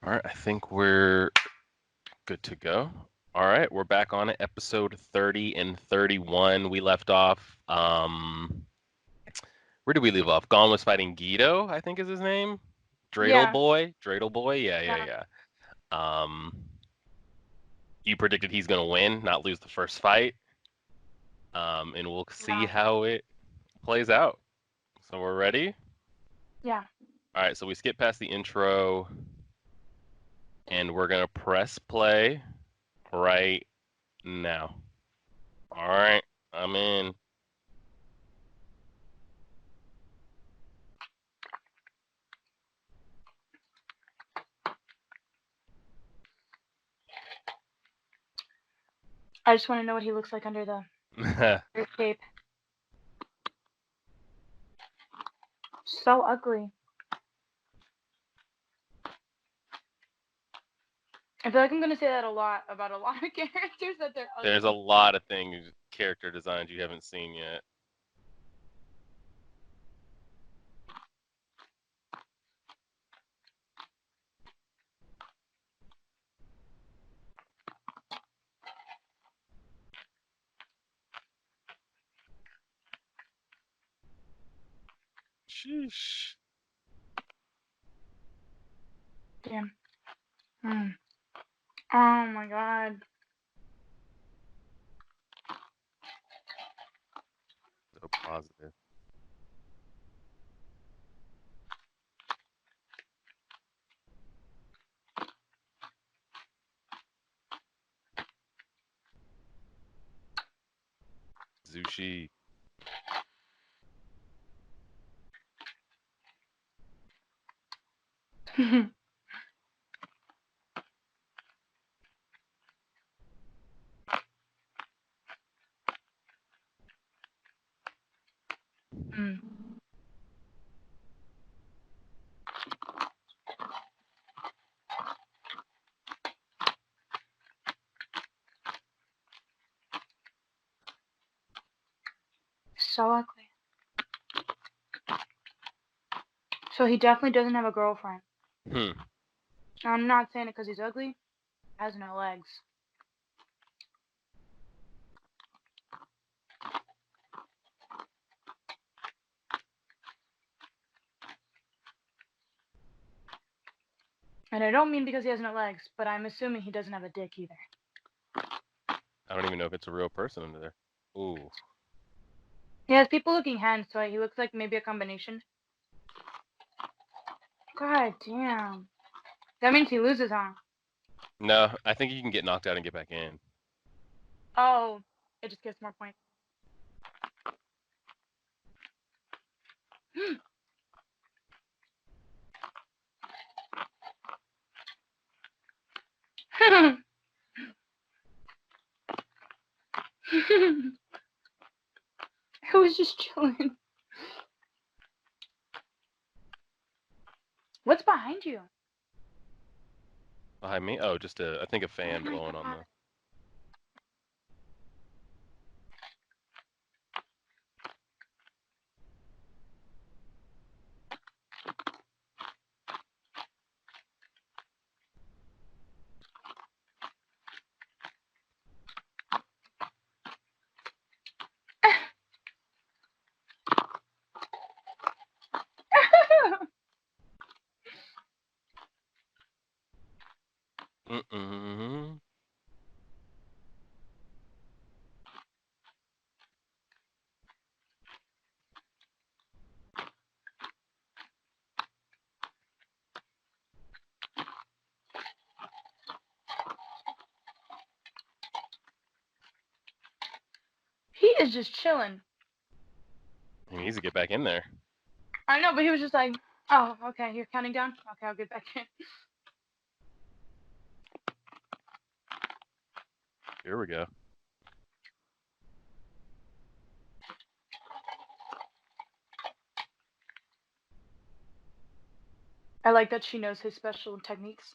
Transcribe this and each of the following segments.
All right, I think we're good to go. All right, we're back on it. Episode 30 and 31. We left off. Where did we leave off? Gon was fighting Guido, I think is his name. Dreidel Yeah. boy. Dreidel boy. Yeah. Yeah. You predicted he's gonna win, not lose the first fight. And we'll see Yeah. how it plays out. So we're ready. Yeah. All right, so we skip past the intro, and we're gonna press play right now. All right, I'm in. I just want to know what he looks like under the cape. So ugly. I feel like I'm gonna say that a lot about a lot of characters that they're ugly. There's a lot of things, character designs you haven't seen yet. Sheesh. Damn. Oh my god. So positive. Zushi. So ugly. So he definitely doesn't have a girlfriend. I'm not saying it because he's ugly. He has no legs. And I don't mean because he has no legs, but I'm assuming he doesn't have a dick either. I don't even know if it's a real person under there. Ooh. He has people looking hands, so he looks like maybe a combination. God damn. That means he loses, huh? No, I think you can get knocked out and get back in. Oh, it just gets more points. I was just chilling. What's behind you? Behind me? Oh, just I think a fan Oh my blowing on god. the. Mm-mm. He is just chilling. He needs to get back in there. I know, but he was just like, oh, okay, you're counting down? Okay, I'll get back in. Here we go. I like that she knows his special techniques.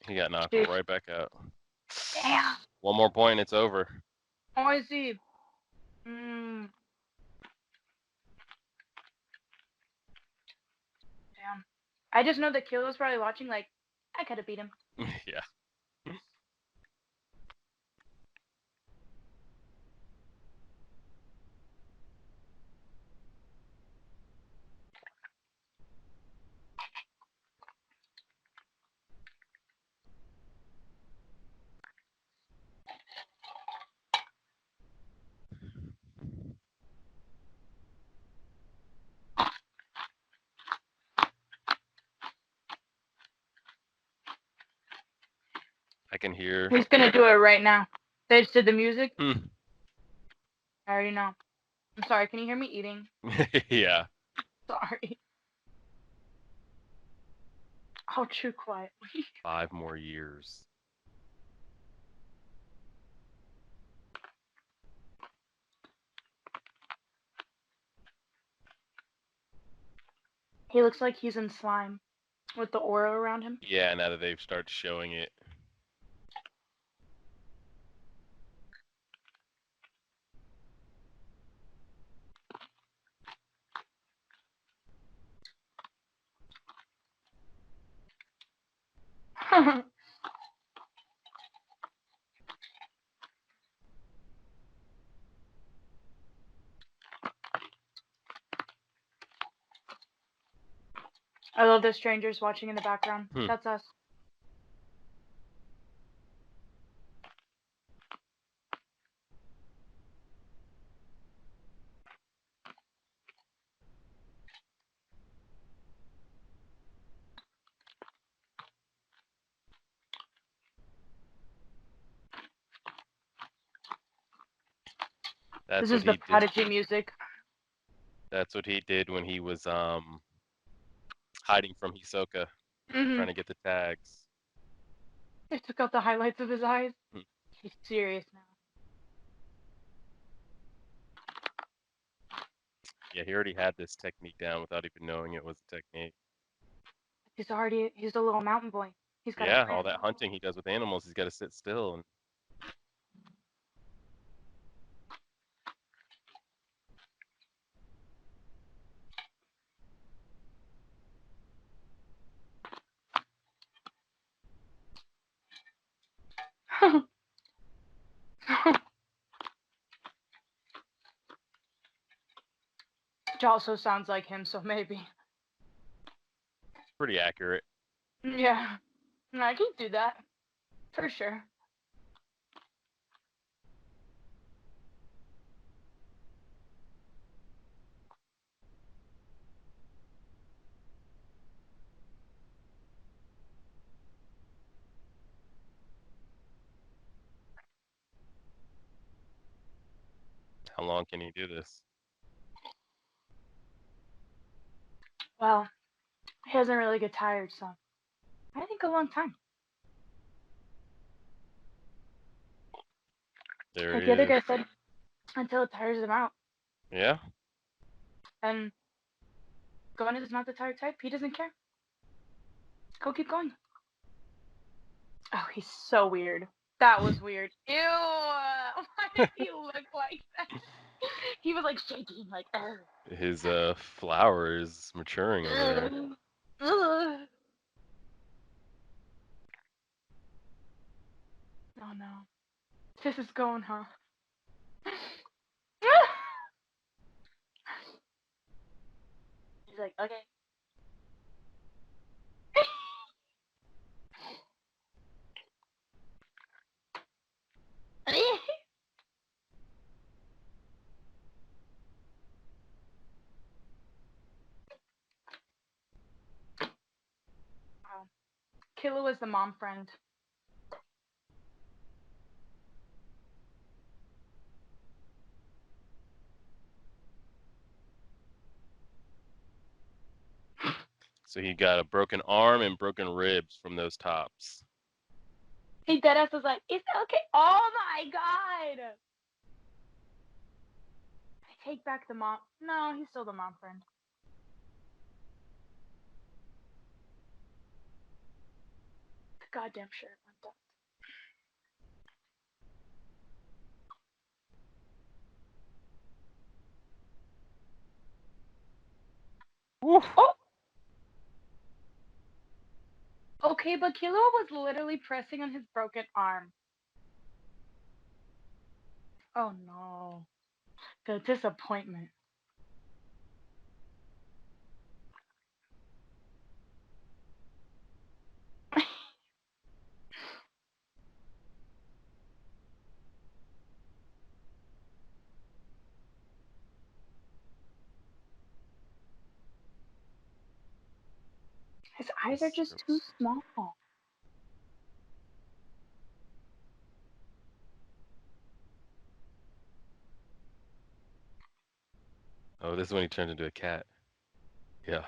He got knocked Sheesh. right back out. Damn. One more point, it's over. Oh, I see. Mm. I just know that Kilo's probably watching. Like, I could have beat him. Yeah. I can hear. He's gonna do it right now. They just did the music. Hmm. I already know. I'm sorry. Can you hear me eating? Yeah. Sorry. I'll chew quietly. 5 more years. He looks like he's in slime with the aura around him. Yeah, now that they've started showing it. I love the strangers watching in the background. Hmm. That's us. That's This what is the he did. Prodigy music. That's what he did when he was hiding from Hisoka, trying to get the tags. They took out the highlights of his eyes. Hmm. He's serious now. Yeah, he already had this technique down without even knowing it was a technique. He's a little mountain boy. He's got a Yeah, all plan. that hunting he does with animals, he's got to sit still and Which also sounds like him, so maybe. pretty accurate. Yeah. I can do that. For sure. How long can he do this? Well, he doesn't really get tired, so I think a long time. There Like he the other is. guy said, until it tires him out. Yeah. And Gon is not the tired type. He doesn't care. Go keep going. Oh, he's so weird. That was weird. Ew! Why did he look like that? He was like shaking, like, ugh. His flower is maturing over there. Ugh. Oh no. This is going, huh? He's like, okay. Wow. Killa was the mom friend. So he got a broken arm and broken ribs from those tops. He deadass was like, it's okay. Oh my god! I take back the mom. No, he's still the mom friend. The goddamn shirt went up. Woo. Oh! Okay, but Killua was literally pressing on his broken arm. Oh no. The disappointment. His eyes are This just too looks- small. Oh, this is when he turned into a cat. Yeah.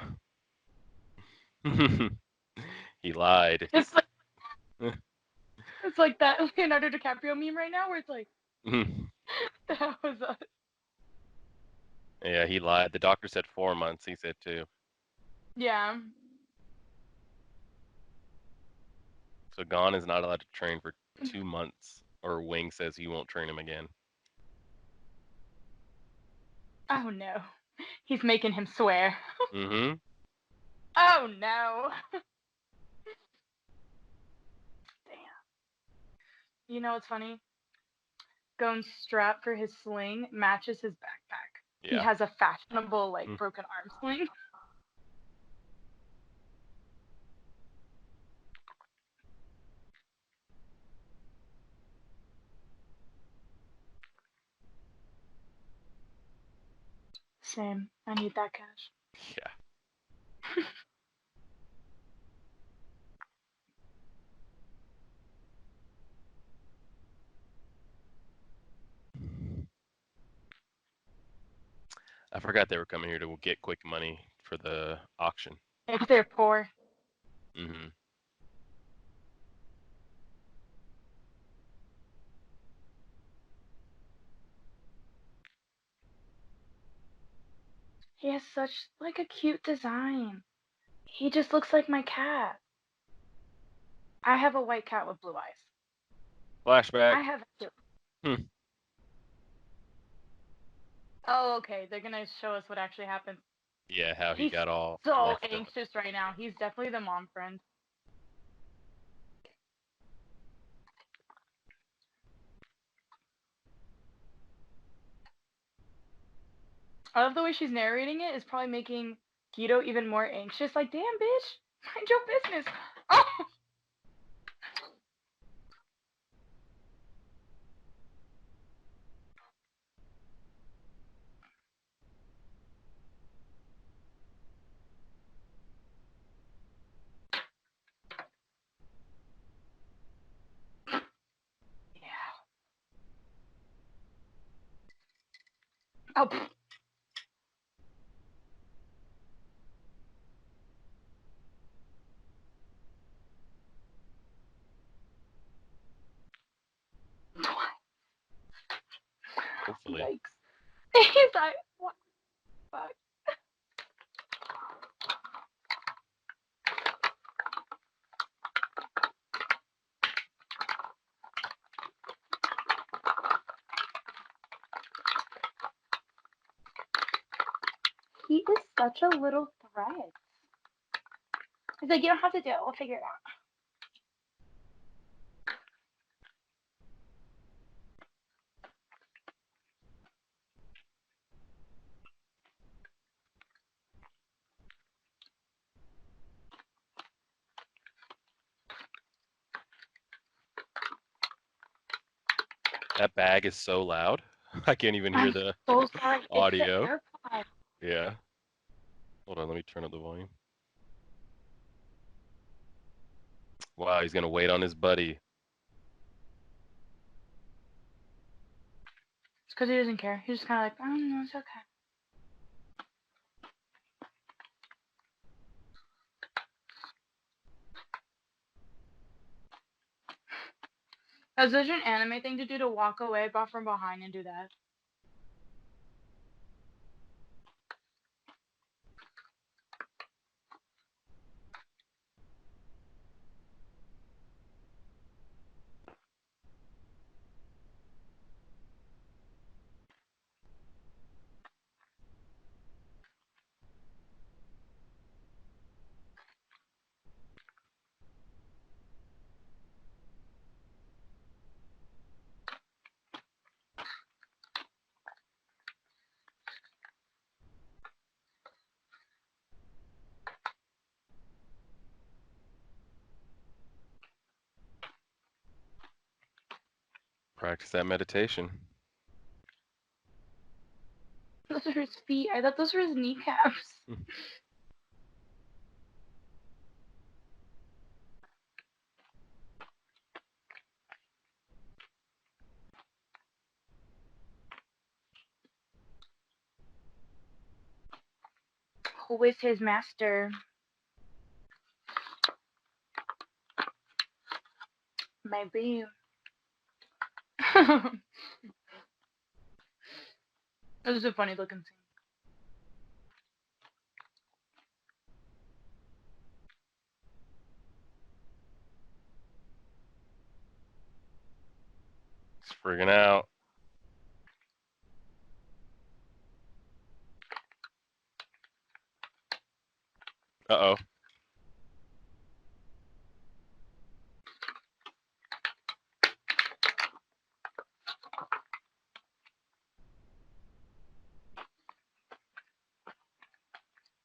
He lied. It's like it's like that Leonardo DiCaprio meme right now where it's like that was us. Yeah, he lied. The doctor said 4 months. He said 2. Yeah. So Gon is not allowed to train for 2 months, or Wing says he won't train him again. Oh no. He's making him swear. Mm-hmm. Oh no. Damn. You know what's funny? Gon's strap for his sling matches his backpack. He Yeah. has a fashionable, like, Mm. broken arm sling. Same. I need that cash. Yeah. I forgot they were coming here to get quick money for the auction. If they're poor. Mm-hmm. He has such, like, a cute design. He just looks like my cat. I have a white cat with blue eyes. Flashback. I have two. Hmm. Oh, okay. They're gonna show us what actually happened. Yeah, how he He's got all so left up. anxious right now. He's definitely the mom friend. I love the way she's narrating it. Is probably making Guido even more anxious. Like, damn, bitch, mind your business. Oh, yeah. Oh, Hopefully. yikes. He's like, what the fuck? He is such a little threat. He's like, you don't have to do it. We'll figure it out. That bag is so loud. I can't even hear I'm the so sorry. It's the audio. AirPod. Yeah. Hold on, let me turn up the volume. Wow, he's gonna wait on his buddy. It's because he doesn't care. He's just kind of like, oh no, it's okay. That's such an anime thing to do, to walk away, but from behind and do that. Practice that meditation. Those are his feet. I thought those were his kneecaps. Who is his master? Maybe. This is a funny looking scene. It's freaking out. Uh-oh.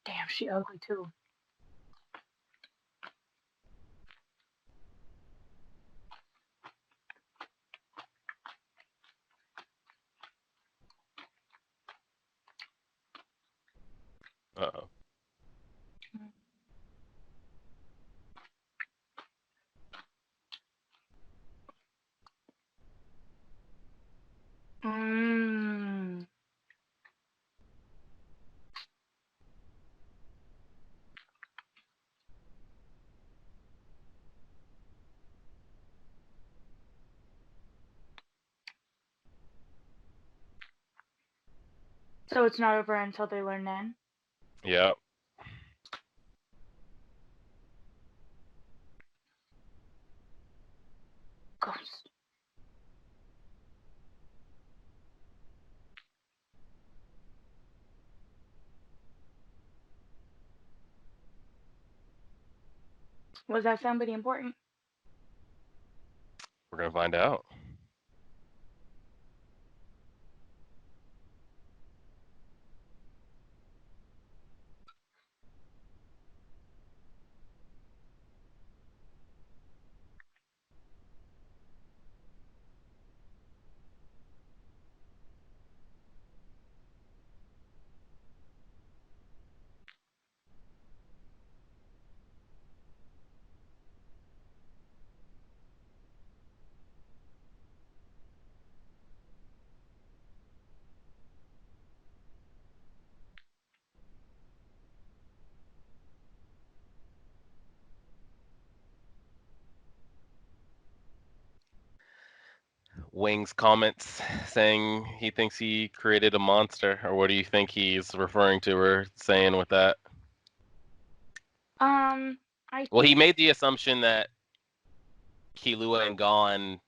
Damn, she ugly too. Uh-oh. Mm. So it's not over until they learn Nen? Yep. Ghost. Was that somebody important? We're gonna find out. Wings comments saying he thinks he created a monster, or what do you think he's referring to or saying with that? I Well, he think made the assumption that Killua and Gon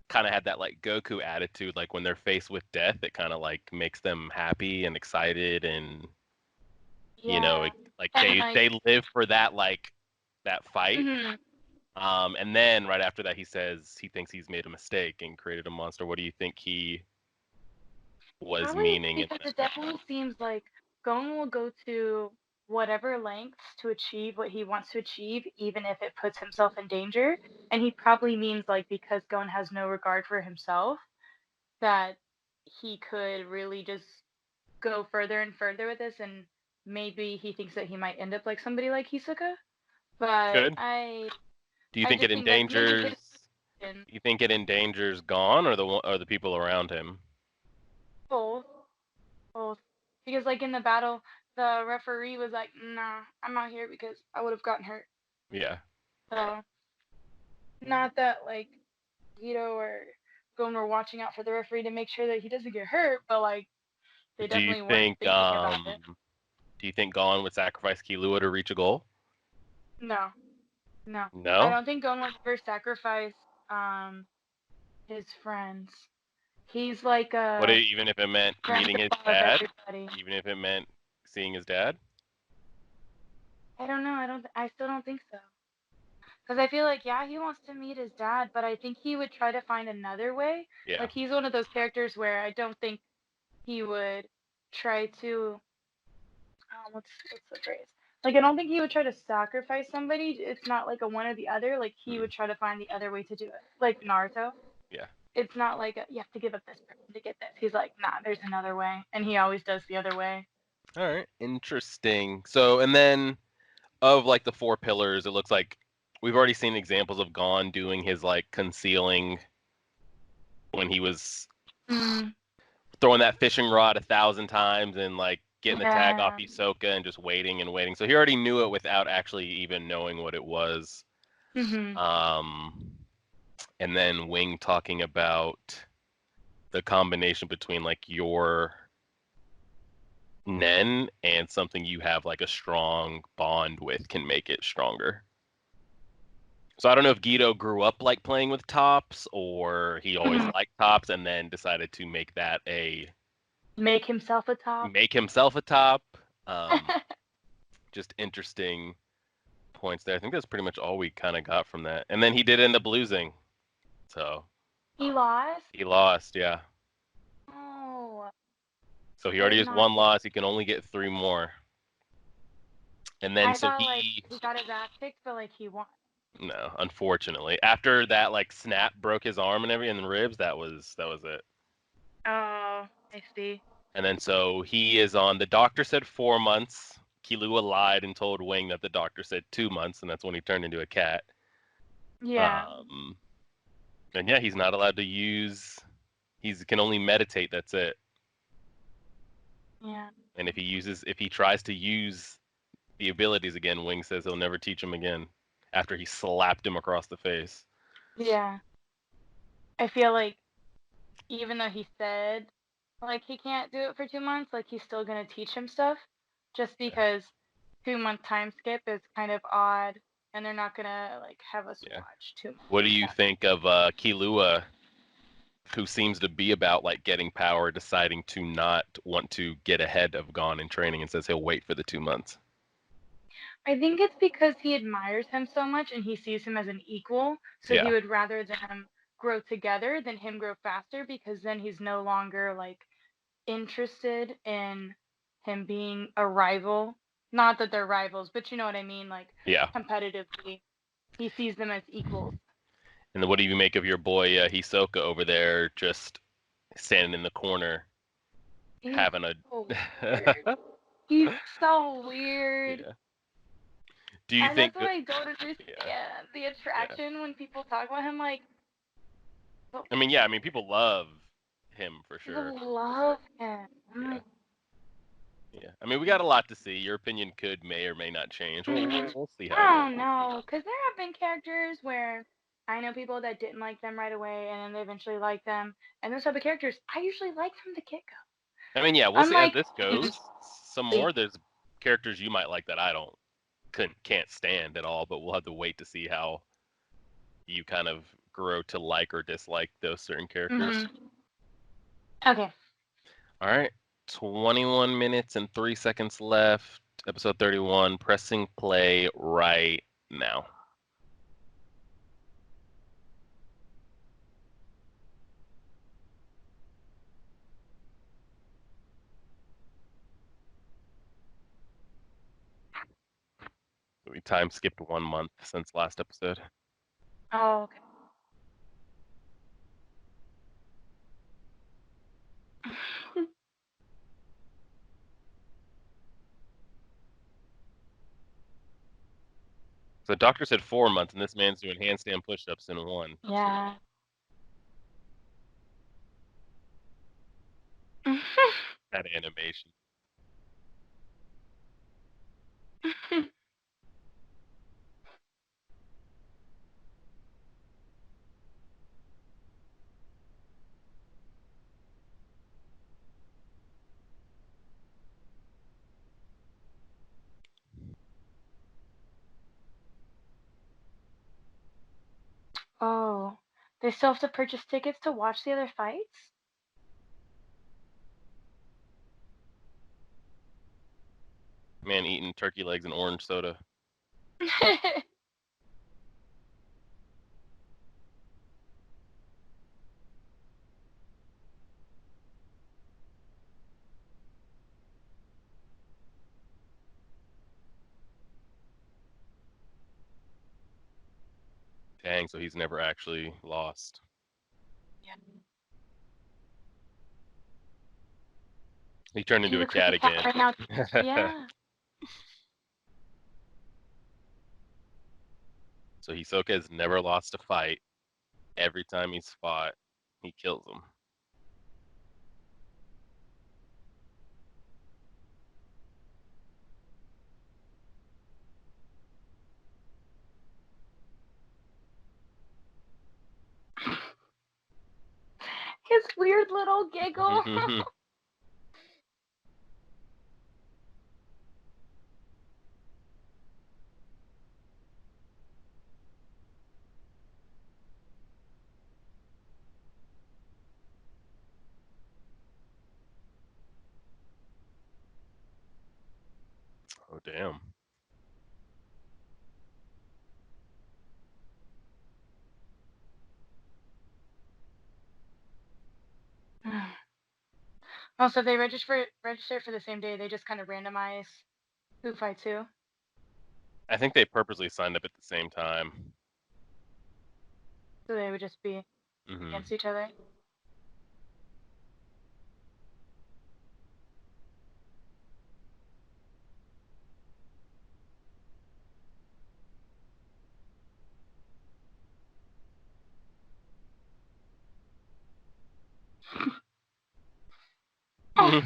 kind of had that like Goku attitude, like when they're faced with death, it kind of like makes them happy and excited, and yeah. like And they live for that that fight. mhm. And then right after that, he says he thinks he's made a mistake and created a monster. What do you think he was Probably meaning in because that? it definitely seems like Gon will go to whatever lengths to achieve what he wants to achieve, even if it puts himself in danger. And he probably means like because Gon has no regard for himself, that he could really just go further and further with this, and maybe he thinks that he might end up like somebody like Hisoka. But Good. Do you I think it just think that's maybe his endangers? opinion. You think it endangers Gon or the people around him? Both, both, because like in the battle, the referee was like, "Nah, I'm out here because I would have gotten hurt." Yeah. So not that like Guido or Gon were watching out for the referee to make sure that he doesn't get hurt, but like they Do you definitely weren't think thinking about it. Gon would sacrifice Killua to reach a goal? No, no, I No. don't think Gon would ever sacrifice um his friends. He's like What a even if it meant friend meeting his above dad? everybody. Even if it meant seeing his dad? I don't know. I don't. I still don't think so. Because I feel like, yeah, he wants to meet his dad, but I think he would try to find another way. Yeah. Like, he's one of those characters where I don't think he would try to. What's the phrase? Like, I don't think he would try to sacrifice somebody. It's not like a one or the other. Like, he Mm, would try to find the other way to do it. Like Naruto. yeah. it's not like you have to give up this person to get this. He's like, nah, there's another way, and he always does the other way. All right, interesting. So, and then of like the four pillars, it looks like we've already seen examples of Gon doing his like concealing when he was Mm, throwing that fishing rod 1,000 times and like getting the tag off yeah. Hisoka and just waiting and waiting. So he already knew it without actually even knowing what it was. Mhm. And then Wing talking about the combination between like your Nen and something you have like a strong bond with can make it stronger. So I don't know if Guido grew up like playing with tops or he always Mhm. liked tops and then decided to make that Make himself a top. make himself a top. Um, just interesting points there. I think that's pretty much all we kind of got from that. And then he did end up losing. So He lost. he lost, yeah. Oh, So he I already did has not one get. loss. He can only get three more. And then I so thought like he he got his ass kicked, but like he won. no, unfortunately. After that like snap broke his arm and everything and ribs, that was it. Oh, I see. And then so he is on the doctor said 4 months. Killua lied and told Wing that the doctor said 2 months, and that's when he turned into a cat. Yeah. Um and yeah, he's not allowed to use he can only meditate, that's it. Yeah. And if he tries to use the abilities again, Wing says he'll never teach him again after he slapped him across the face. Yeah. I feel like even though he said like he can't do it for 2 months, like he's still gonna teach him stuff, just because 2 month time skip is kind of odd, and they're not gonna like have us Yeah. watch 2 months. What do you Stuff. think of Killua, who seems to be about like getting power, deciding to not want to get ahead of Gon in training and says he'll wait for the 2 months? I think it's because he admires him so much and he sees him as an equal, so he Yeah. would rather them grow together than him grow faster, because then he's no longer like interested in him being a rival. Not that they're rivals, but you know what I mean, like Yeah. competitively. He sees them as equals. And then what do you make of your boy Hisoka over there just standing in the corner He's having a so weird. He's so weird. yeah. Do you And that's think what I don't yeah, understand. The yeah. attraction when people talk about him, like, but I mean, yeah, I mean people love him for sure. people love him. I'm Yeah. like, Yeah. I mean, we got a lot to see. Your opinion may or may not change. We'll see how it I goes. don't know, because there have been characters where I know people that didn't like them right away, and then they eventually like them. And those type of characters, I usually like from the get go. I mean, yeah, we'll see as Unlike, this goes. Some more there's characters you might like that I don't can't stand at all, but we'll have to wait to see how you kind of grow to like or dislike those certain characters. mm-hmm. Okay. All right. 21 minutes and 3 seconds left. Episode 31, pressing play right now. We time skipped 1 month since last episode. Oh, okay. So the doctor said 4 months, and this man's doing handstand push-ups in one. Yeah. That animation. Oh, they still have to purchase tickets to watch the other fights? Man eating turkey legs and orange soda. Dang, so he's never actually lost. Yeah. He turned He into a looks like cat a cat again. right now. Yeah. So Hisoka has never lost a fight. Every time he's fought, he kills him. His weird little giggle. Oh damn. Oh, so they register for the same day. They just kind of randomize who fights who. I think they purposely signed up at the same time. So they would just be Hmm. against each other. Oh.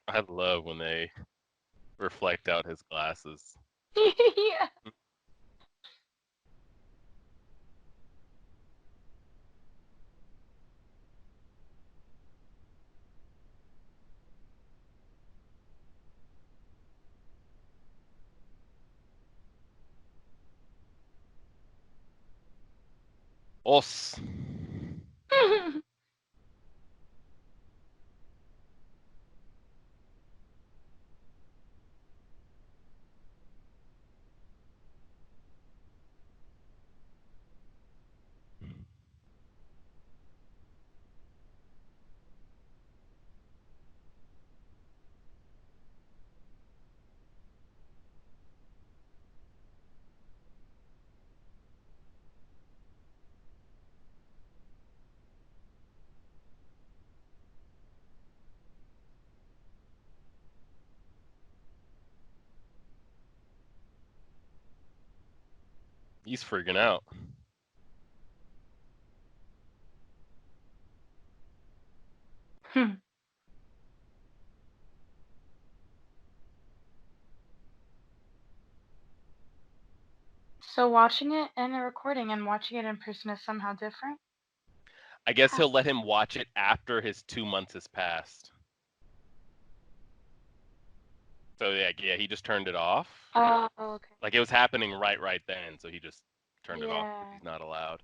I love when they reflect out his glasses. Yeah. Os. He's freaking out. So watching it and a recording and watching it in person is somehow different? I guess How? he'll let him watch it after his 2 months has passed. So yeah, he just turned it off. Oh, okay. Like it was happening right then, so he just turned it off because Yeah. he's not allowed.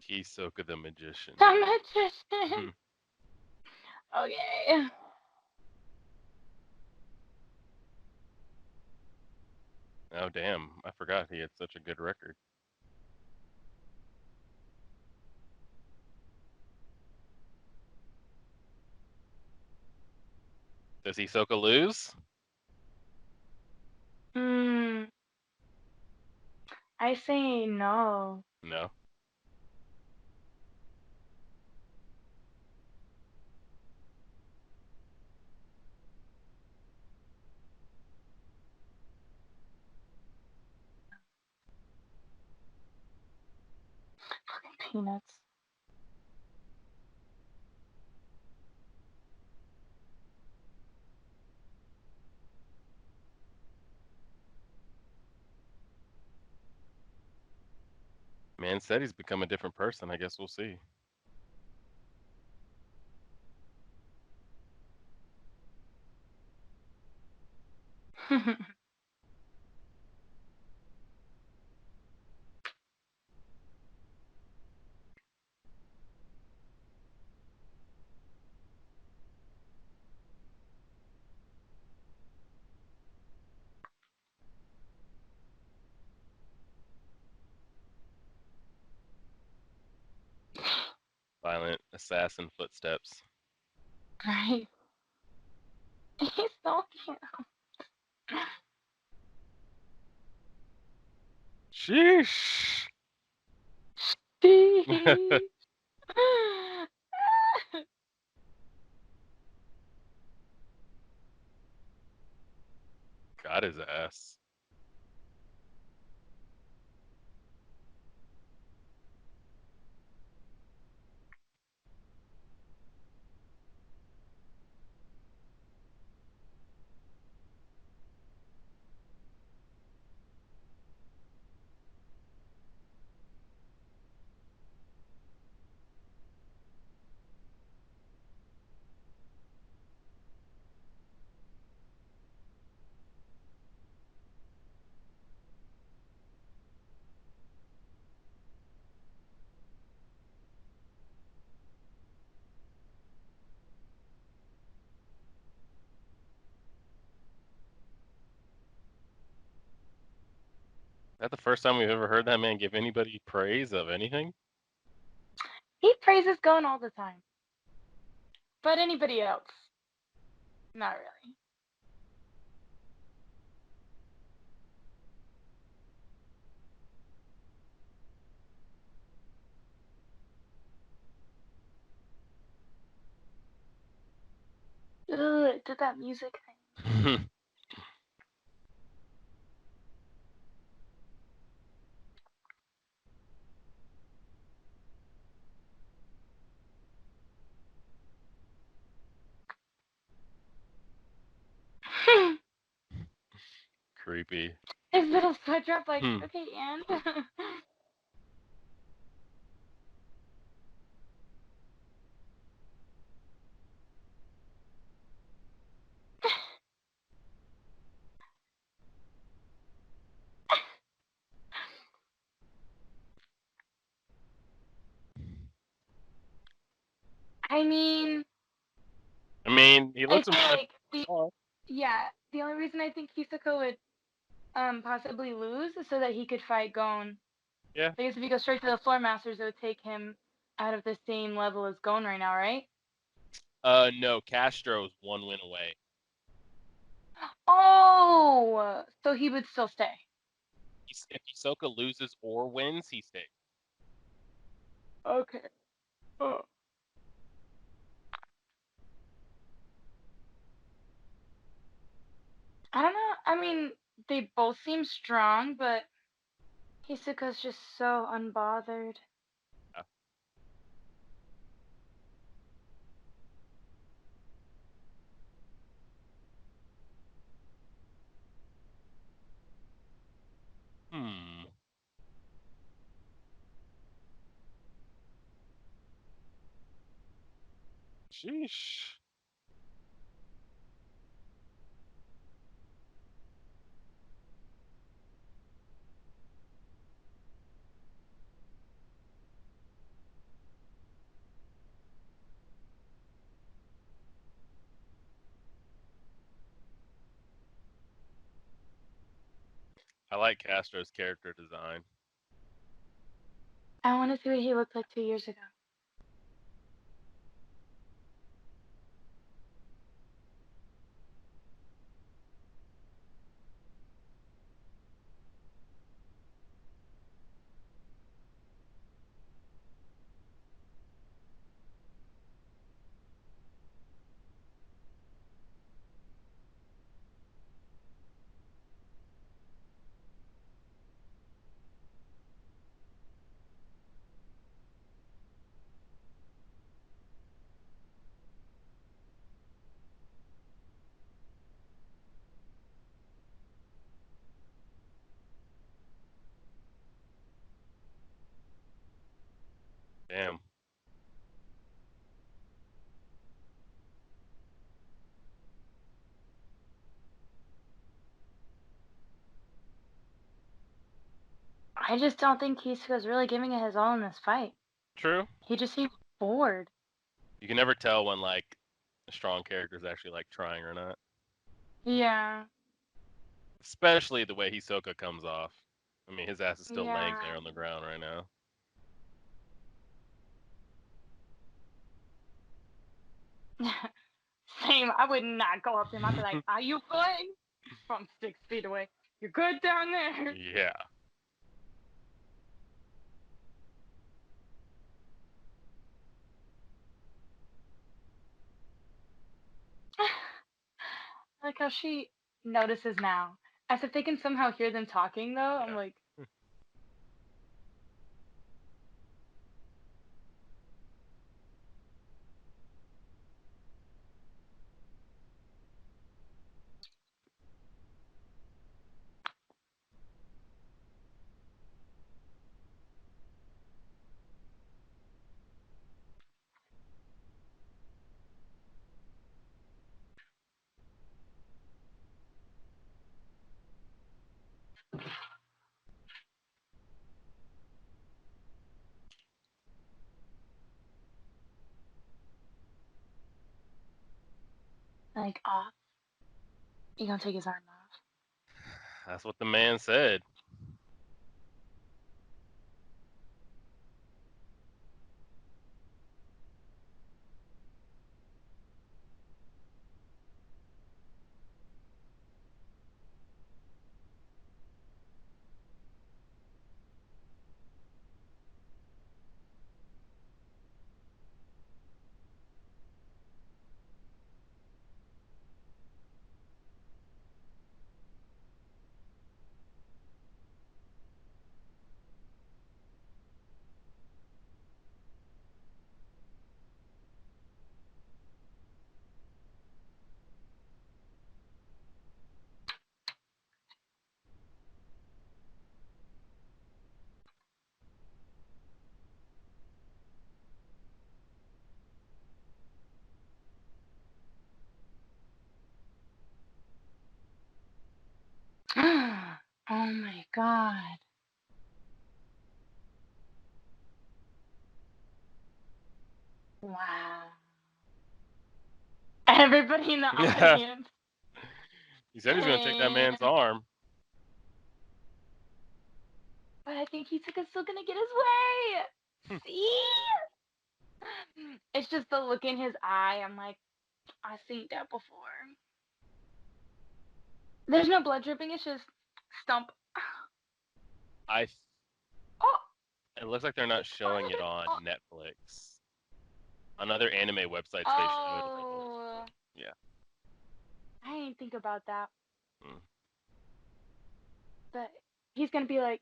Hisoka the magician. The magician. Okay. Oh damn, I forgot he had such a good record. Does Hisoka lose? Hmm. I say no. No. Fucking peanuts. Man said he's become a different person. I guess we'll see. Violent assassin footsteps. Right. He's so cute. Sheesh. Got his ass. Is that the first time we've ever heard that man give anybody praise of anything? He praises Gon all the time. But anybody else? Not really. Ugh, it did that music thing. Creepy. His little sweat drop, like, Hmm. okay, and? I mean, He I looks feel impressive. like the only reason I think Hisoka would possibly lose is so that he could fight Gon. Yeah. Because if he goes straight to the Floor Masters, it would take him out of the same level as Gon right now, right? No, Castro's one win away. Oh, so he would still stay. If Hisoka loses or wins, he stays. Okay. Oh. I don't know. I mean, they both seem strong, but Hisoka's just so unbothered. Yeah. Hmm. Sheesh. I like Castro's character design. I want to see what he looked like 2 years ago. Damn. I just don't think Hisoka's really giving it his all in this fight. True. He just seems bored. You can never tell when like a strong character is actually like trying or not. Yeah. Especially the way Hisoka comes off. I mean, his ass is still laying Yeah. there on the ground right now. Same. I would not go up to him. I'd be like, "Are you good?" From 6 feet away. You're good down there. Yeah. I like how she notices now. As if they can somehow hear them talking, though. I'm Yeah. like, off. You gonna take his arm off? That's what the man said. Oh my god. Wow. Everybody in the Yeah. audience. He said he's gonna take that man's arm. But I think Hisoka's still gonna get his way. See? It's just the look in his eye. I'm like, I've seen that before. There's no blood dripping. It's just stump. I. Oh, It looks like they're he not showing it farted. on Oh, Netflix. On other anime websites, they showed a little. oh, Yeah. I didn't think about that. Mm. But he's gonna be like,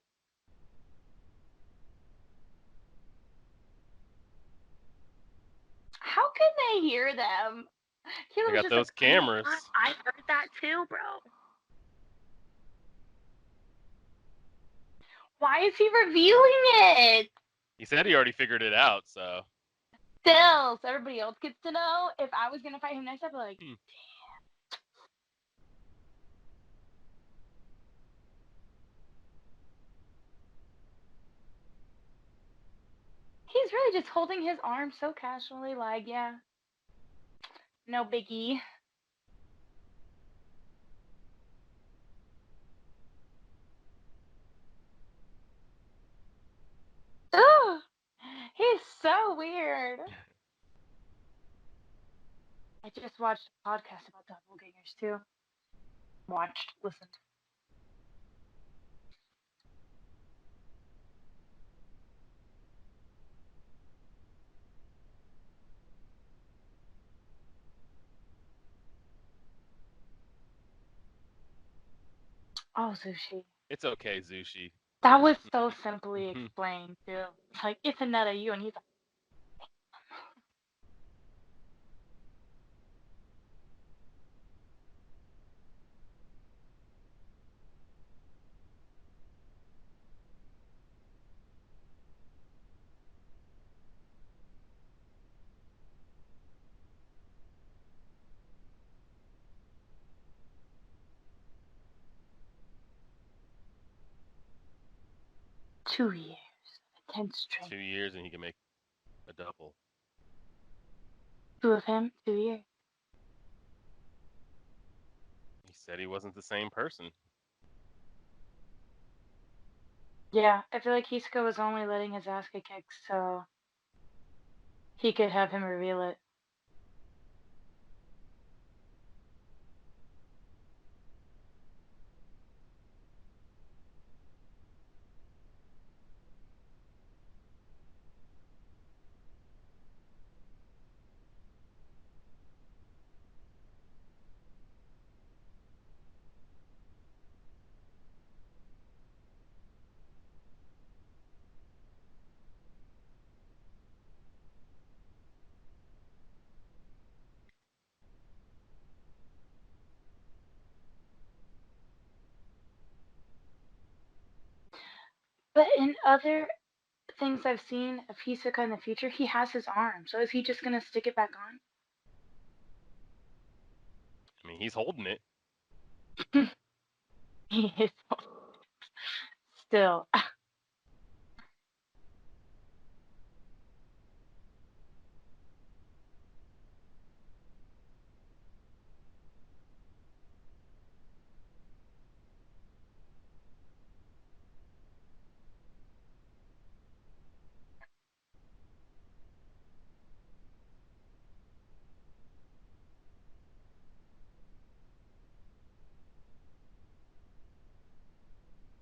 how can they hear them? They Kilo was got just like, those oh my god, cameras. I heard that too, bro. Why is he revealing it? He said he already figured it out, so. Still, so everybody else gets to know. If I was gonna fight him next, I'd be like, Hmm. he's really just holding his arm so casually, like, yeah, no biggie. Ugh, he's so weird. I just watched a podcast about doppelgangers too. Watched, listened. Oh, sushi. It's okay, Zushi. That was so simply explained too. It's like, it's another you, and he's like, 2 years. Intense training. 2 years and he can make a double. 2 of him, 2 years. He said he wasn't the same person. Yeah, I feel like Hisoka was only letting his ass get kicked so he could have him reveal it. But in other things I've seen of Hisoka in the future, he has his arm. So is he just gonna stick it back on? I mean, he's holding it. He is still.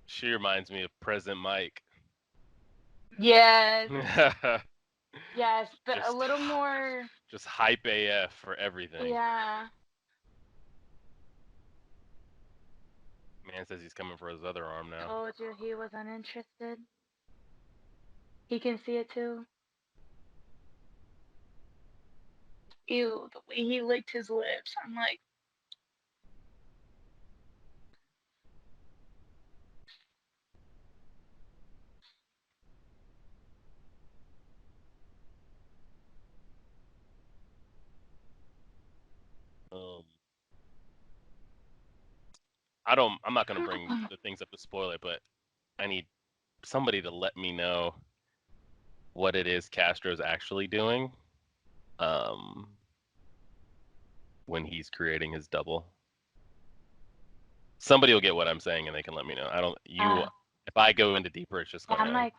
She reminds me of President Mike. Yes. Yes, but a Just little more. Just hype AF for everything. Yeah. Man says he's coming for his other arm now. Told you he was uninterested. He can see it too. Ew, the way he licked his lips. I'm like, I'm not gonna bring the things up to spoil it, but I need somebody to let me know what it is Castro's actually doing. When he's creating his double. Somebody will get what I'm saying and they can let me know. If I go into deeper, it's just gonna. I'm like,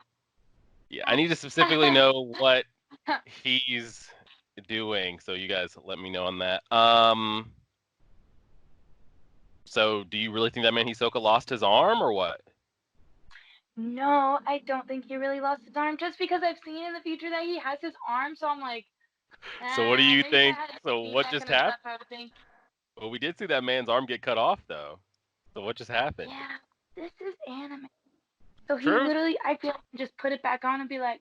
yeah, I need to specifically know what he's doing, so you guys let me know on that. So do you really think that man Hisoka lost his arm or what? no, I don't think he really lost his arm. Just because I've seen in the future that he has his arm, so I'm like, So what do you maybe think? that had So what feedback just and stuff, happened? I would think. Well, we did see that man's arm get cut off though. So what just happened? Yeah, this is anime. So he True. literally, I feel like, just put it back on and be like,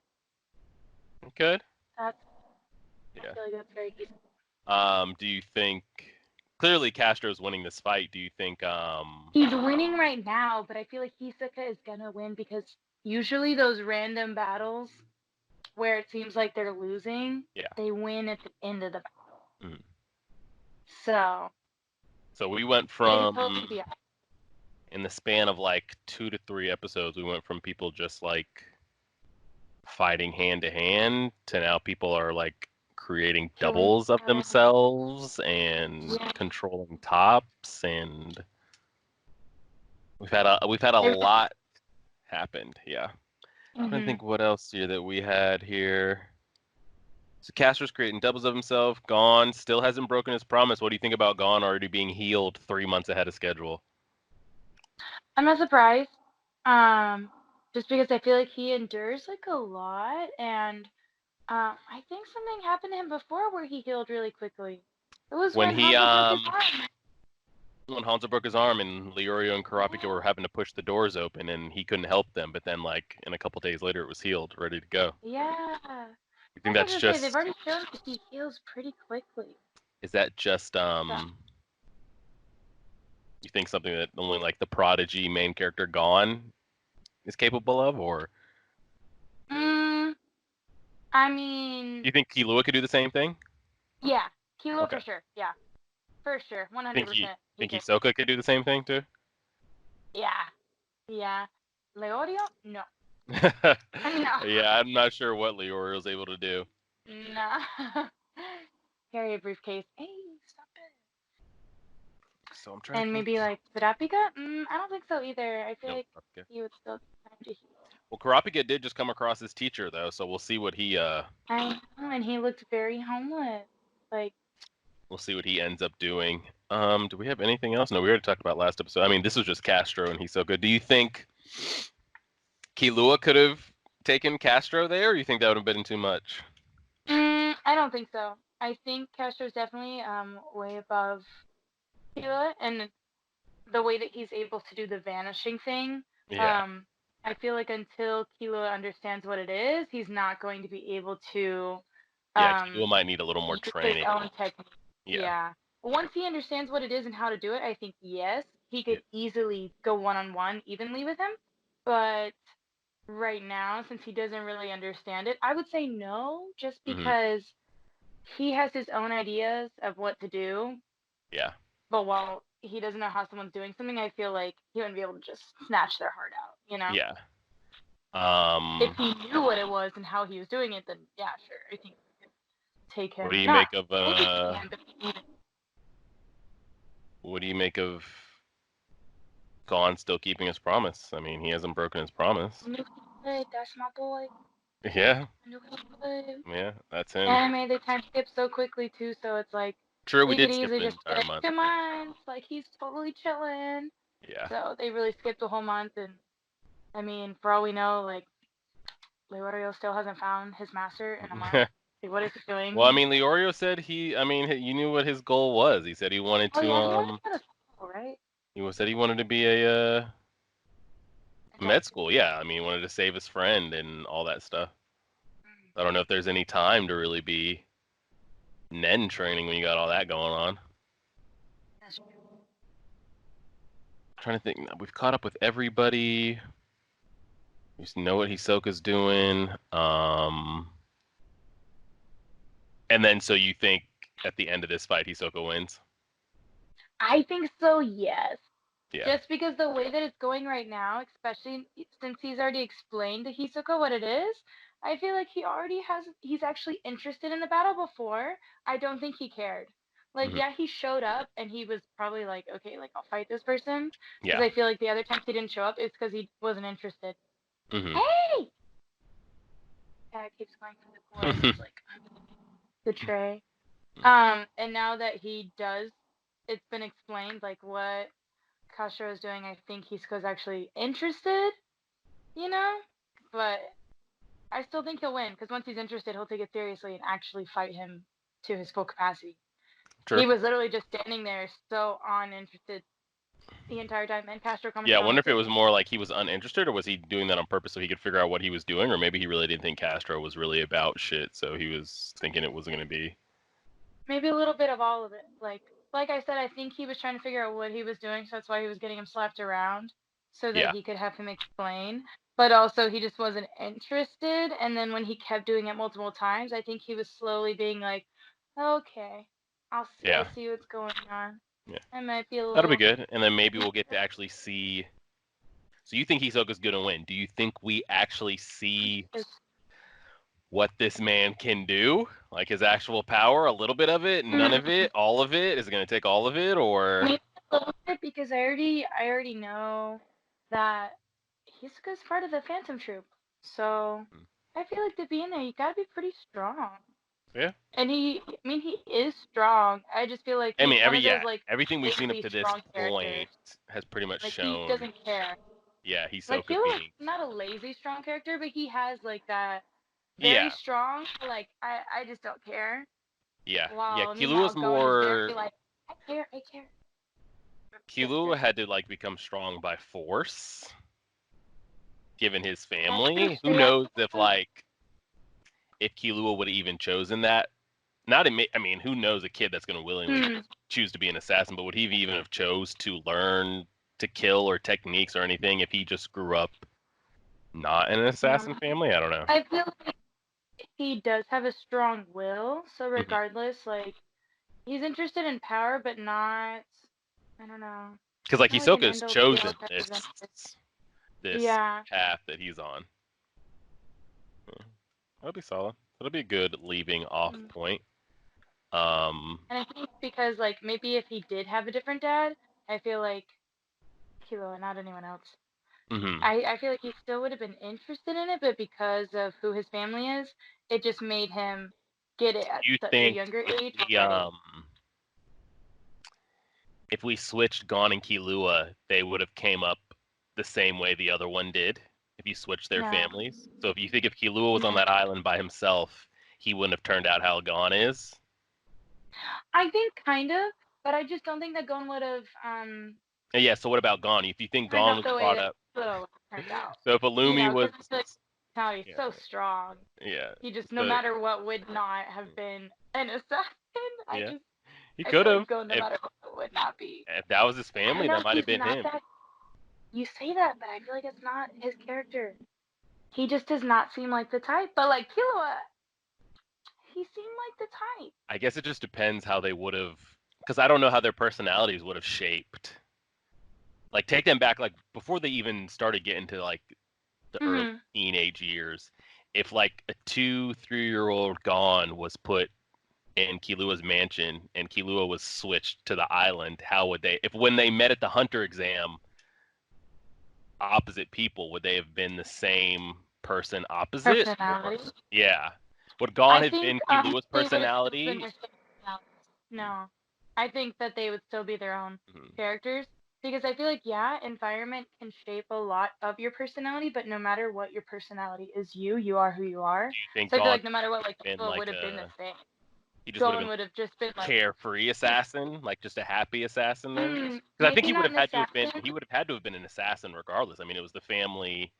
Good. that's. Yeah. I feel like that's very easy. Do you think clearly Castro's winning this fight? Do you think He's winning right now, but I feel like Hisoka is gonna win because usually those random battles where it seems like they're losing, yeah. they win at the end of the battle. Mm. So we went it from could totally be. in the span of like 2 to 3 episodes, we went from people just like fighting hand to hand to now people are like creating doubles of themselves and controlling tops, and we've had a lot happened. Yeah. I'm trying to think what else here that we had here. So Castro's creating doubles of himself. Gon still hasn't broken his promise. What do you think about Gon already being healed 3 months ahead of schedule? I'm not surprised. Just because I feel like he endures like a lot, and I think something happened to him before where he healed really quickly. It was When when Hanzo broke his arm. When Hanzo broke his arm and Leorio and Kurapika were having to push the doors open and he couldn't help them, but then like in a couple days later it was healed, ready to go. Yeah. You think that's just they've already shown that he heals pretty quickly. Is that just you think something that only like the prodigy main character Gon is capable of, or I mean, do you think Killua could do the same thing? Yeah, Killua for sure. Yeah, for sure, 100%. Think Hisoka could do the same thing too? Yeah, yeah. Leorio? No. I mean, Yeah, I'm not sure what Leorio's able to do. nah. Carry a briefcase. Hey, stop it. So I'm trying to And think. maybe like Kurapika? I don't think so either. I feel No, like Kurapika. he would still have to. Well, Kurapika did just come across his teacher though, so we'll see what he I know, and he looked very homeless. Like, we'll see what he ends up doing. Do we have anything else? No, we already talked about last episode. I mean, this was just Kastro and Hisoka. Do you think Killua could have taken Kastro there, or you think that would have been too much? I don't think so. I think Castro's definitely way above Kayla, and the way that he's able to do the vanishing thing. Yeah. Um, I feel like until Killua understands what it is, he's not going to be able to Yeah, Killua might need a little more use his training. own technique. Yeah. Yeah. Once he understands what it is and how to do it, I think yes, he could easily go one-on-one evenly with him. But right now, since he doesn't really understand it, I would say no, just Mm-hmm. because he has his own ideas of what to do. Yeah. But while he doesn't know how someone's doing something, I feel like he wouldn't be able to just snatch their heart out, you know? Yeah. If he knew what it was and how he was doing it, then yeah, sure. I think we could take What do him. you Not make of take his hand, but even. what do you make of Gon still keeping his promise? I mean, he hasn't broken his promise. I knew he would. That's my boy. Yeah. I knew he would. Yeah, that's him. And I made the time skip so quickly too, so it's like True, we we could did skip easily the just entire get month. 2 months. Like he's totally chilling. Yeah. So they really skipped a whole month, and I mean, for all we know, like Leorio still hasn't found his master in a month. Like, what is he Well, I doing? mean, Leorio said you knew what his goal was. He said he wanted Oh to, yeah, he wanted to go to school, right? said he wanted to be a A med doctor. school. Yeah, I mean, he wanted to save his friend and all that stuff. Mm, I don't know if there's any time to really be Nen training when you got all that going on. that's true. Trying to think, we've caught up with everybody. We just know what Hisoka's doing. And then so you think at the end of this fight, Hisoka wins? I think so, yes. Yeah. Just because the way that it's going right now, especially since he's already explained to Hisoka what it is, I feel like he's actually interested in the battle before. I don't think he cared. Like, Hmm. yeah, he showed up and he was probably like, okay, like I'll fight this person. Because Yeah. I feel like the other times he didn't show up, it's because he wasn't interested. Hmm. Hey! Cat keeps going through the floor. He's like, the tray. And now that he does, it's been explained like what Kastro is doing. I think Hisoka's actually interested, you know. But I still think he'll win because once he's interested, he'll take it seriously and actually fight him to his full capacity. True. He was literally just standing there, so uninterested the entire time, and Kastro Yeah, I commented on wonder it if it too. was more like he was uninterested, or was he doing that on purpose so he could figure out what he was doing, or maybe he really didn't think Castro was really about shit, so he was thinking it wasn't going to be. Maybe a little bit of all of it. Like I said, I think he was trying to figure out what he was doing, so that's why he was getting him slapped around so that Yeah. he could have him explain. But also he just wasn't interested, and then when he kept doing it multiple times, I think he was slowly being like, "Okay, I Yeah. see what's going on. Yeah. I might be a That'll be little." good, and then maybe we'll get to actually see. So you think Hisoka's going to win? Do you think we actually see what this man can do, like his actual power, a little bit of it, none of it, all of it? Is it going to take all of it, or? Maybe a little bit because I already know that Hisoka's part of the Phantom Troop, so I feel like to be in there, you gotta be pretty strong. Yeah. And I mean, he is strong. I just feel like I he's mean, one of those like everything we've seen up lazy to this strong point characters. has pretty much Like he shown, doesn't care. yeah, Like Hisoka Hisoka's being, not a lazy strong character, but he has like that very yeah, strong. Like I just don't care. yeah. While Killua's meanwhile, Gon is very more. like I care, I care. Just Killua had to like become strong by force, given his family. Who yeah. knows if Killua would have even chosen that? I mean, who knows a kid that's going to willingly choose to be an assassin, but would he even have chose to learn to kill or techniques or anything if he just grew up not in an assassin family? I don't know. I feel like he does have a strong will, so Mhm. regardless, like he's interested in power, but not. I don't know. Because like Not like an Hisoka's end all be all chosen type of this interest. this Yeah, path that he's on. That'll be solid. That'll be a good leaving off Mm. point. And I think because like maybe if he did have a different dad, I feel like Kilo, not anyone else. mhm. I feel like he still would have been interested in it, but because of who his family is, it just made him get it at Do you such a think younger if age we already. if we switched Gon and Killua, they would have came up the same way the other one did if you switched their No. families? So if you think if Killua was on No. that island by himself, he wouldn't have turned out how Gon is? I think kind of, but I just don't think that Gon would have And yeah, so what about Gon? If you think turned Gon out was the way brought that up, Kilo turned out. so if Illumi was, Because like how he's yeah, so strong. yeah, He just no so matter what would not have been an assassin. yeah, he I could feel have like Gon no matter what would not be. if that was his I don't family, that know, might have he's been not him. that. You say that, but I feel like it's not his character. He just does not seem like the type. But like Killua, he seemed like the type. I guess it just depends how they would have, because I don't know how their personalities would have shaped. Like take them back, like before they even started getting to like the early Mm-hmm. teenage years. If like a 2-3-year-old Gon was put in Killua's mansion and Killua was switched to the island, how would they? If when they met at the hunter exam, opposite people, would they have been the same person opposite? Or Personality. yeah, would Gon I have think been Killua's they would have still been personality? their same personalities. No, I think that they would still be their own Mhm. characters because I feel like environment can shape a lot of your personality, but no matter what your personality is, you are who you are. Do you think So I feel Gon like no matter what, like been Killua would like have been the same. he just would have Gon been would have just been like, carefree assassin, like just a happy assassin then? Because I think maybe not an assassin. he would have had to have been an assassin regardless. I mean, it was the family.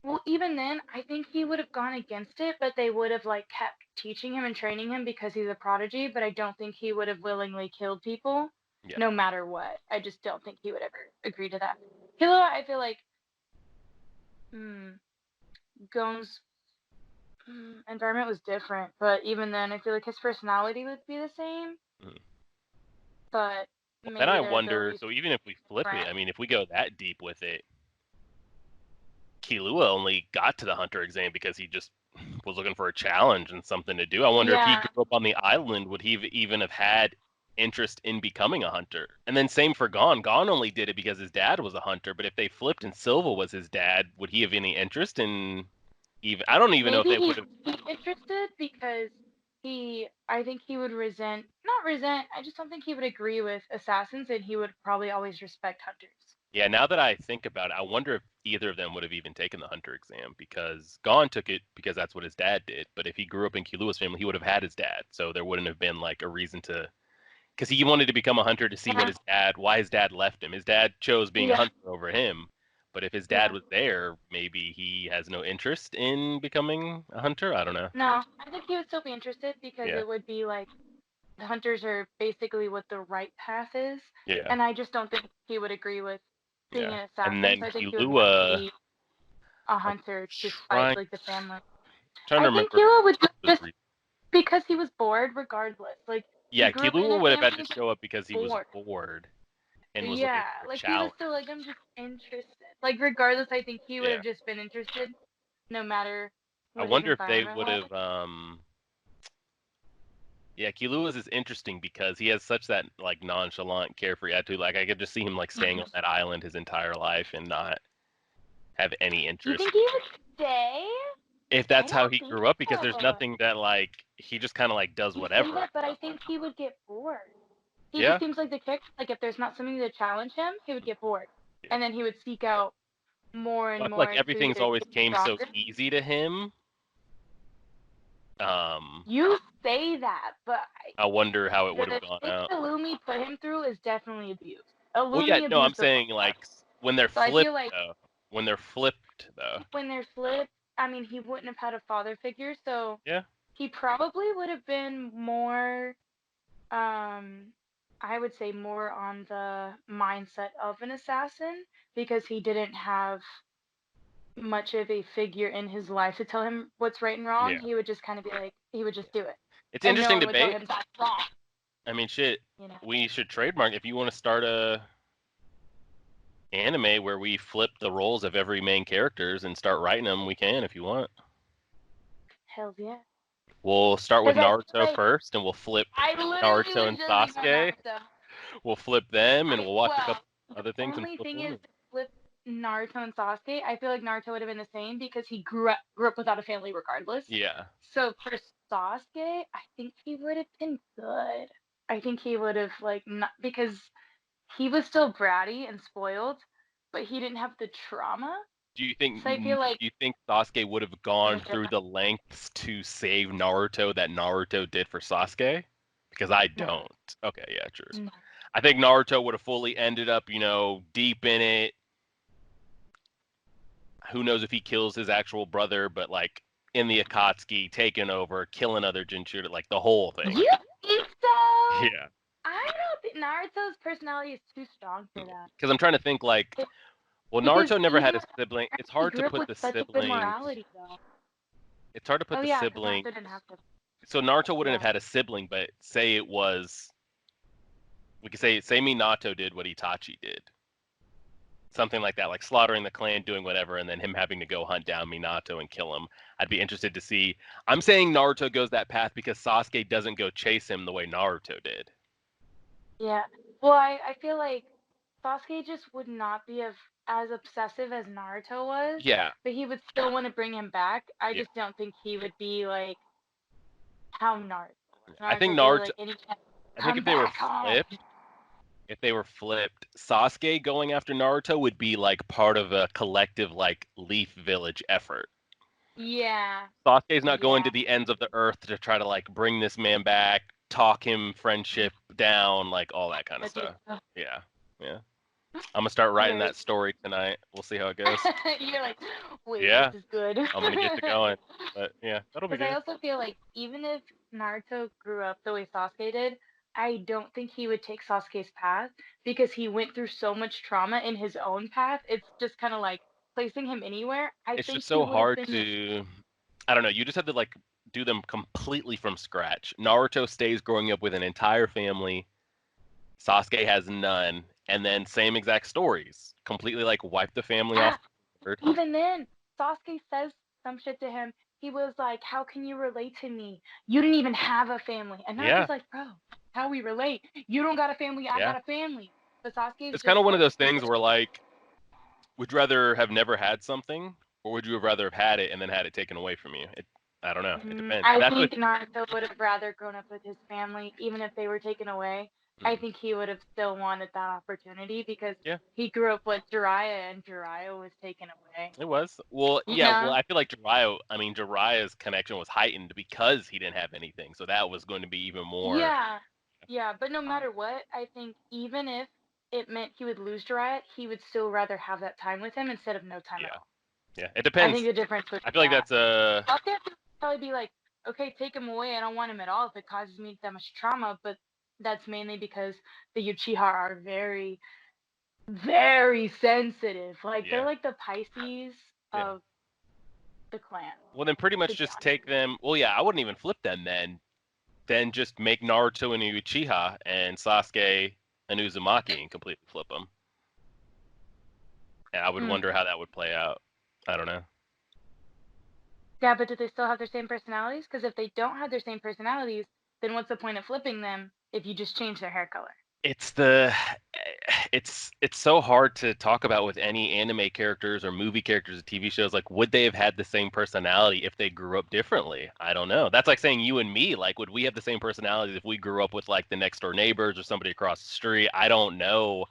Well, even then, I think he would have gone against it, but they would have like kept teaching him and training him because he's a prodigy. But I don't think he would have willingly killed people, Yeah, no matter what. I just don't think he would ever agree to that. Killua, I feel like, Gon's environment was different, but even then, I feel like his personality would be the same, mhm. but Well, then maybe I their wonder. abilities So even if we flip were it, different. I mean, if we go that deep with it, Killua only got to the hunter exam because he just was looking for a challenge and something to do. I wonder if he Yeah, grew up on the island, would he even have had interest in becoming a hunter? And then same for Gon. Gon only did it because his dad was a hunter. But if they flipped and Silva was his dad, would he have any interest in even? I don't even know if maybe they he would have. would be interested because I think he would not resent, I just don't think he would agree with assassins and he would probably always respect hunters. Yeah, now that I think about it, I wonder if either of them would have even taken the hunter exam because Gon took it because that's what his dad did. But if he grew up in Killua's family, he would have had his dad, so there wouldn't have been like a reason to. Because he wanted to become a hunter to see what Yeah, why his dad left him. His dad chose being a yeah, hunter over him. But if his dad yeah. was there, maybe he has no interest in becoming a hunter. I don't know. No, I think he would still be interested because Yeah, it would be like the hunters are basically what the right path is, yeah, and I just don't think he would agree with being yeah. an And assassin. then So I think he would want to Killua, be a I'm hunter despite trying like the family. trying to I think remember Kilo would the just because he was bored regardless. Like he yeah, grew up in Killua a would have had family to but show up because he was bored. bored and was looking Yeah, for a like he was challenge. still like I'm just interested. Like regardless, I think he would Yeah. have just been interested no matter I what his wonder if they environment would was. have yeah, Killua's is interesting because he has such that like nonchalant, carefree attitude. Like I could just see him like staying on that island his entire life and not have any Do you interest. think he would stay? If I that's how don't he think grew up, because there's so. nothing that like he just kind of like does You say whatever. that, but I think he would get bored. He just Yeah, seems like the character. Like if there's not something to challenge him, he would get bored, yeah. and then he would seek out more Well, and I feel like more to everything's either always get came so stronger. easy to him. Um, You say that, but I wonder how it would have the gone shit out. that Illumi put him through is definitely abuse. Well, yeah, Illumi no, I'm abused the fuck saying out of like him. when they're So I feel flipped like though. When they're flipped though. when they're flipped, I mean, he wouldn't have had a father figure, so Yeah. he probably would have been more, I would say more on the mindset of an assassin because he didn't have much of a figure in his life to tell him what's right and wrong. Yeah. He would just kind of be like, he would just do it, It's and no interesting one would tell debate. him that's wrong. I mean, shit, You know. we should trademark if you want to start a anime where we flip the roles of every main characters and start writing them. We can if you want. Hells yeah. We'll start with 'Cause I feel Naruto like first, and we'll flip I literally Naruto was and just thinking about Sasuke. Naruto. We'll flip them, and we'll watch a Well, couple the other things and only flip thing them. is, with Naruto and Sasuke, I feel like Naruto would have been the same because he grew up without a family regardless. Yeah. So for Sasuke, I think he would have been good. I think he would have like not because he was still bratty and spoiled, but he didn't have the trauma. Do you think So I feel like Sasuke would have it gone was through different. the lengths to save Naruto that Naruto did for Sasuke? Because I No, don't. Okay, yeah, true. no. I think Naruto would have fully ended up, deep in it. Who knows if he kills his actual brother, but like in the Akatsuki, taking over, killing other Jinchuriki, like the whole thing. You think so? Yeah. I don't think Naruto's personality is too strong for that. Because I'm trying to think like, well, Because Naruto never had even a sibling. It's he hard to grew up put with the such a good siblings. morality, though. It's hard to put Oh the yeah, because sibling. Naruto didn't have to. So Naruto wouldn't have Yeah. had a sibling, but say it was. We could say Minato did what Itachi did. Something like that, like slaughtering the clan, doing whatever, and then him having to go hunt down Minato and kill him. I'd be interested to see. I'm saying Naruto goes that path because Sasuke doesn't go chase him the way Naruto did. Yeah. Well, I feel like Sasuke just would not be as obsessive as Naruto was, Yeah, but he would still want to bring him back. I yeah. just don't think he would be like how Naruto was. I Naruto think would be Naruto. like, anytime, I think come back home. if they were flipped, Sasuke going after Naruto would be like part of a collective like Leaf Village effort. Yeah. Sasuke's not going Yeah. to the ends of the earth to try to like bring this man back, talk him friendship down, like all that kind of That's stuff. it. Yeah, yeah. I'm gonna start writing Very. that story tonight. We'll see how it goes. You're like, wait, this Yeah, is good. I'm gonna get to going. But yeah, that'll be Because I good. also feel like even if Naruto grew up the way Sasuke did, I don't think he would take Sasuke's path because he went through so much trauma in his own path. It's just kind of like placing him anywhere. I It's think just he so would have hard been. to. I don't know. You just have to like do them completely from scratch. Naruto stays growing up with an entire family. Sasuke has none, and then same exact stories. Completely like wipe the family off Ah, the board. even then, Sasuke says some shit to him. He was like, "How can you relate to me? You didn't even have a family." And Yeah, Naruto's like, "Bro, how we relate? You don't got a family. I yeah. got a family." But Sasuke's It's kind just of one of like, those things where like, would you rather have never had something, or would you have rather have had it and then had it taken away from you? I don't know. It depends. I That's what. think Naruto would have rather grown up with his family, even if they were taken away. I Mm, think he would have still wanted that opportunity because yeah, he grew up with Jiraiya and Jiraiya was taken away. it was. Well, You yeah. Well, know? I feel like Jiraiya. I mean, Jiraiya's connection was heightened because he didn't have anything, so that was going to be even more. Yeah. Yeah, but no matter what, I think even if it meant he would lose Jiraiya, he would still rather have that time with him instead of no time at Yeah, all. yeah. It I think depends. the difference would I be feel like that. that's a. I'll probably be like, okay, take him away. I don't want him at all if it causes me that much trauma. But that's mainly because the Uchiha are very, very sensitive. Like they're Yeah, like the Pisces yeah. of the clan, Well, then pretty to much be just honest. take them. Well, yeah, I wouldn't even flip them then. Then just make Naruto and Uchiha and Sasuke and Uzumaki and completely flip them. And I would Mm. wonder how that would play out. I don't know. Yeah, but do they still have their same personalities? Because if they don't have their same personalities, then what's the point of flipping them if you just change their hair color? It's the it's so hard to talk about with any anime characters or movie characters or TV shows. Like, would they have had the same personality if they grew up differently? I don't know. That's like saying you and me. Like, would we have the same personalities if we grew up with like the next door neighbors or somebody across the street? I don't know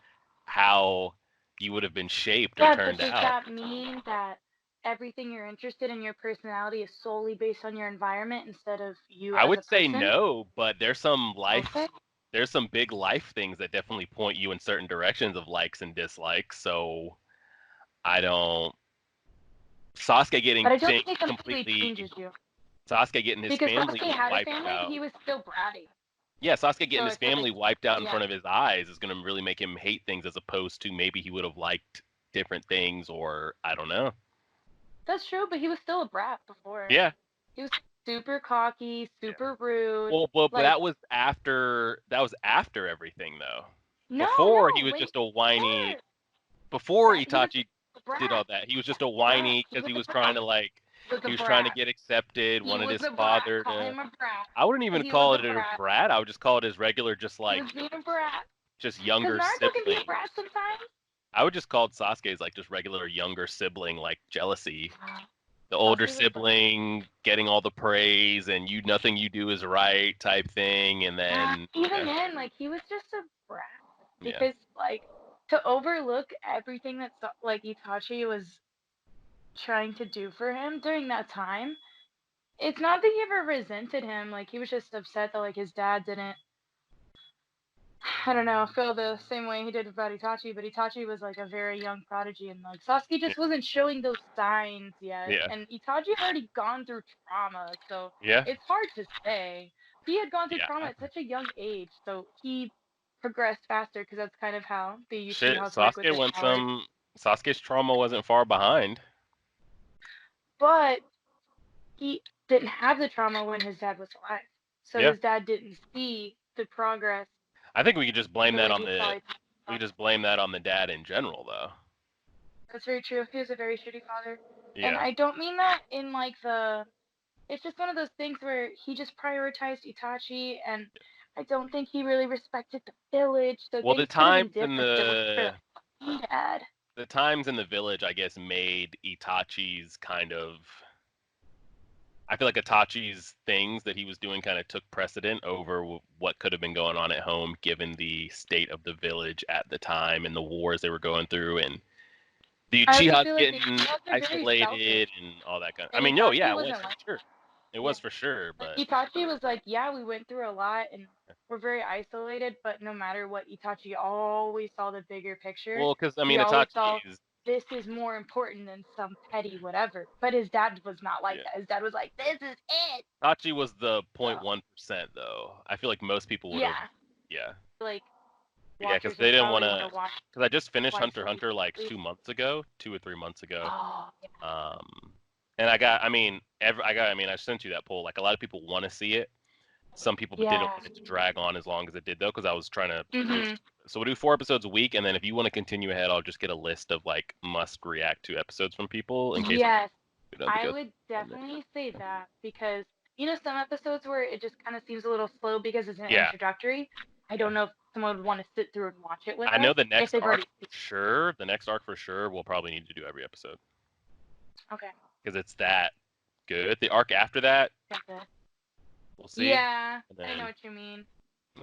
how you would have been shaped or Yeah, but turned does out. that mean that everything you're interested in your personality is solely based on your environment instead of you I as a would say person? no, but Okay. there's some big life things that definitely point you in certain directions of likes and dislikes. So I don't Sasuke But getting I don't think it completely completely changes you. Sasuke getting his Because family Sasuke had a wiped family, out. he was still bratty. Yeah, Sasuke getting So his I feel like, family wiped out in yeah, front of his eyes is going to really make him hate things as opposed to maybe he would have liked different things or I don't know. that's true, but he was still a brat before. Yeah. He was super cocky, Yeah. super rude. Well, but Like, that was after everything though. no, Before he no, was when just a whiny before before that, he was Itachi a did all brat. that. He was just a Brat. whiny He because was he a was trying brat. to like He was a he was trying to brat. get accepted, He wanted was his a brat. father Call to. him a brat. I wouldn't even He was call a it a brat. brat. I would just call it his regular, just He like was being a brat. just Because younger Naruto can be a sibling. brat sometimes. I would just call it Sasuke's like just regular younger sibling, like jealousy. Wow. The older Sasuke was like, sibling getting all the praise and nothing you do is right type thing, and then even then, like he was just a brat yeah, because like to overlook everything that like Itachi was trying to do for him during that time. It's not that he ever resented him. Like he was just upset that like his dad didn't, I don't know, feel the same way he did about Itachi. But Itachi was like a very young prodigy, and like Sasuke yeah, just wasn't showing those signs yet. yeah, And Itachi had already gone through trauma, so yeah, it's hard to say. He had gone through trauma yeah. at such a young age, so he progressed faster because that's kind of how the Shit, Uchihas work with their powers. Sasuke's trauma wasn't far behind. But he didn't have the trauma when his dad was alive, so Yeah, his dad didn't see the progress I think we could just blame the that way on he saw the it. we could just blame that on the dad in general, though. That's very true. He was a very shitty father. And Yeah. I don't mean that in like the. It's just one of those things where he just prioritized Itachi, and I don't think he really respected the village. So Well, things could have been different if it was for the dad. the times in the village, I guess, made Itachi's kind of. I feel like Itachi's things that he was doing kind of took precedent over what could have been going on at home, given the state of the village at the time and the wars they were going through, and the I also Uchihas feel like the getting Uchihas are very selfish, isolated and all that kind of. I and mean, no, yeah, Itachi it was wasn't for like sure. that. It Yeah. was for sure, Like but Itachi was like, yeah, we went through a lot and we're very isolated, but no matter what, Itachi always saw the bigger picture. well, because I He mean, always saw Itachi's this is more important than some petty whatever. But his dad was not like yeah, that. His dad was like, this is it. Itachi was the So 0.1% though. I feel like most people would have, yeah, yeah, like yeah, because watchers they would didn't want probably want to. to watch Because I just finished twice Hunter x a week Hunter like at least. 2 months ago, 2 or 3 months ago. Oh yeah. Um, and I got, I mean, I mean, I sent you that poll. Like a lot of people want to see it. Some people didn't Yeah. want it to drag on as long as it did though, because I was trying to. Mhm. So we'll do 4 episodes a week, and then if you want to continue ahead, I'll just get a list of like must react to episodes from people in case Yes. we don't have to I go would through them. definitely say that because some episodes where it just kind of seems a little slow because it's an Yeah, introductory. I yeah. don't know if someone would want to sit through and watch it with I know us the if next they've arc already for sure. The next arc for sure, we'll probably need to do every episode okay. because it's that good. The arc after that, Gotcha. we'll see. Yeah, And I know then what you mean.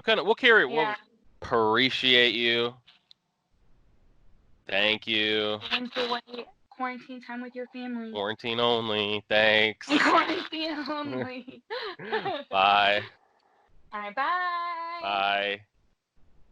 we'll carry it. We'll Yeah. appreciate you. Thank you. Enjoy quarantine time with your family. Quarantine only. Thanks. Quarantine only. Bye. All right, bye. Bye.